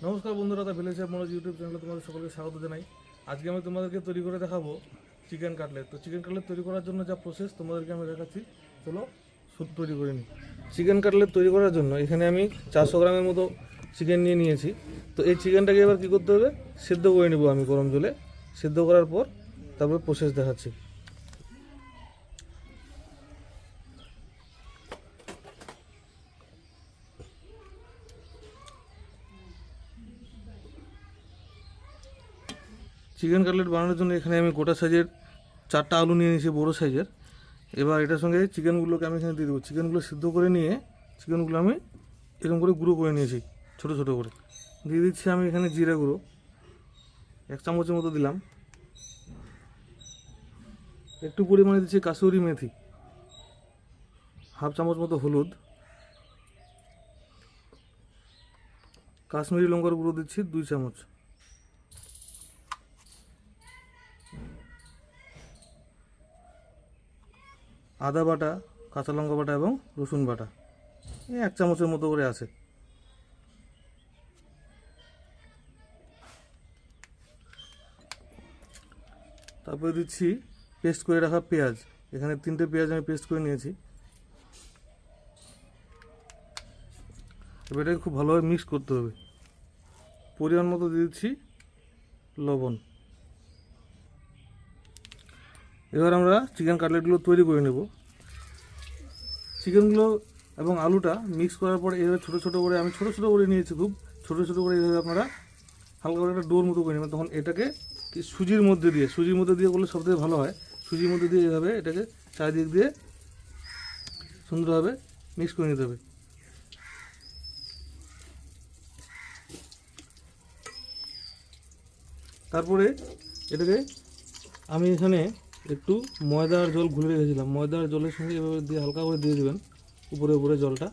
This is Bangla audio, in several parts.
নমস্কার বন্ধুরা, দা ভিলেজ শেফ মনোজ ইউটিউব চ্যানেলে তোমাদের সকলকে স্বাগত জানাই। আজকে আমি তোমাদেরকে তৈরি করে দেখাবো চিকেন কাটলেট। তো চিকেন কাটলেট তৈরি করার জন্য যা প্রসেস তোমাদেরকে আমি দেখাচ্ছি, চলো তৈরি করে নিই। চিকেন কাটলেট তৈরি করার জন্য এখানে আমি 400 গ্রামের মতো চিকেন নিয়ে নিয়েছি। তো এই চিকেনটাকে এবার কী করতে হবে, সেদ্ধ করে নেবো আমি গরম জলে। সেদ্ধ করার পর তারপরে প্রসেস দেখাচ্ছি। চিকেন কাটলেট বানানোর জন্য এখানে আমি গোটা সাইজের 4টা আলু নিয়ে নিয়েছি, বড়ো সাইজের। এবার এটার সঙ্গে চিকেনগুলোকে আমি এখানে দিয়ে দেবো। চিকেনগুলো সিদ্ধ করে নিয়ে চিকেনগুলো আমি এরকম করে গুঁড়ো করে নিয়েছি, ছোটো ছোটো করে। দিয়ে দিচ্ছি আমি এখানে জিরা গুঁড়ো 1 চামচের মতো দিলাম। একটু পরিমাণে দিচ্ছি কাসুরি মেথি, 1/2 চামচ মতো হলুদ। কাশ্মীরি লঙ্কার গুঁড়ো দিচ্ছি 2 চামচ। আদা বাটা, কাঁচা লঙ্কা বাটা এবং রসুন বাটা 1 চামচের মতো করে আছে। তারপরে দিচ্ছি পেস্ট করে রাখা পেঁয়াজ। এখানে 3টে পেঁয়াজ আমি পেস্ট করে নিয়েছি। এবার এটাকে খুব ভালোভাবে মিক্স করতে হবে। পরিমাণ মতো দিয়ে দিচ্ছি লবণ। এবার আমরা চিকেন কাটলেটগুলো তৈরি করে নেব। চিকেনগুলো এবং আলুটা মিক্স করার পর এইভাবে ছোটো ছোটো করে আমি ছোটো ছোটো করে নিয়েছি, খুব ছোটো ছোটো করে। এইভাবে আপনারা হালকা করে একটা ডোর মতো করে নেবেন। তখন এটাকে সুজির মধ্যে দিয়ে করলে সবথেকে ভালো হয়। সুজির মধ্যে দিয়ে এইভাবে এটাকে চারিদিক দিয়ে সুন্দরভাবে মিক্স করে নিতে হবে। তারপরে এটাকে আমি এখানে একটু ময়দার জল গুলে রেখেছিলাম। ময়দার জলের সঙ্গে এভাবে দিয়ে হালকা করে দিয়ে দেবেন উপরে উপরে জলটা।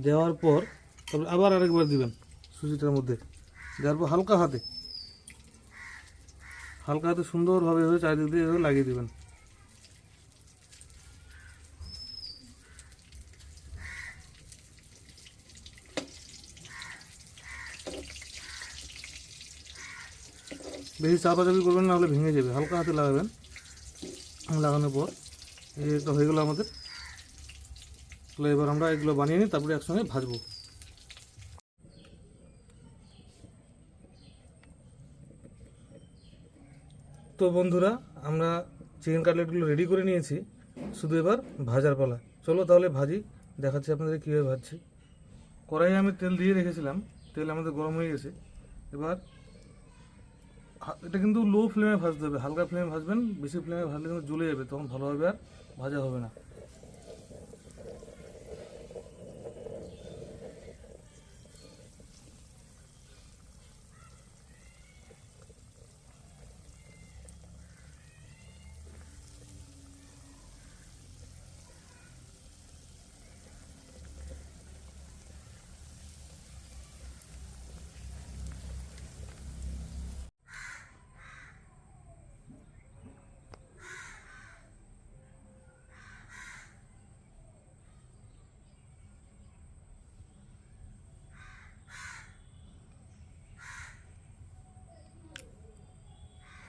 দেওয়ার পর তারপরে আবার আরেকবার দিবেন সুজিটার মধ্যে। দেওয়ার পর হালকা হাতে সুন্দরভাবে এভাবে চারিদিক দিয়ে এভাবে লাগিয়ে দেবেন। বেশি চাপাচাপি করবেন না, হলে ভেঙে যাবে। হালকা হাতে লাগাবেন। লাগানোর পর এটা হয়ে গেলো আমাদের। তাহলে এবার আমরা এগুলো বানিয়ে নিই, তারপরে একসঙ্গে ভাজবো। তো বন্ধুরা, আমরা চিকেন কাটলেটগুলো রেডি করে নিয়েছি, শুধু এবার ভাজার পালা। চলো তাহলে ভাজি, দেখাচ্ছি আপনাদের কীভাবে ভাজছি। কড়াইয়ে আমি তেল দিয়ে রেখেছিলাম, তেল আমাদের গরম হয়ে গেছে। এবার এটা কিন্তু লো ফ্লেমে ভাজতে হবে, হালকা ফ্লেমে ভাজবেন। বেশি ফ্লেমে ভাজলে কিন্তু জ্বলে যাবে, তখন ভালোভাবে আর ভাজা হবে না।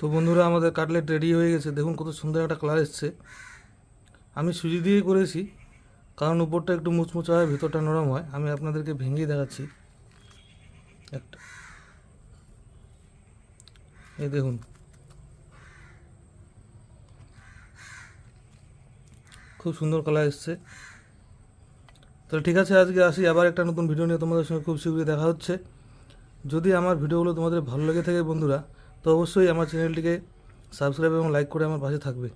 তো বন্ধুরা, আমাদের কাটলেট রেডি হয়ে গেছে। দেখুন কত সুন্দর একটা কালার এসছে। আমি সুজি দিয়েই করেছি, কারণ উপরটা একটু মুচমুচা হয়, ভিতরটা নরম হয়। আমি আপনাদেরকে ভেঙে দেখাচ্ছি একটা। এই দেখুন, খুব সুন্দর কালার এসছে। তাহলে ঠিক আছে, আজকে আসি। আবার একটা নতুন ভিডিও নিয়ে তোমাদের সঙ্গে খুব শীঘ্রই দেখা হচ্ছে। যদি আমার ভিডিওগুলো তোমাদের ভালো লেগে থাকে বন্ধুরা, তো অবশ্যই আমার চ্যানেলটিকে সাবস্ক্রাইব এবং লাইক করে আমার পাশে থাকবে।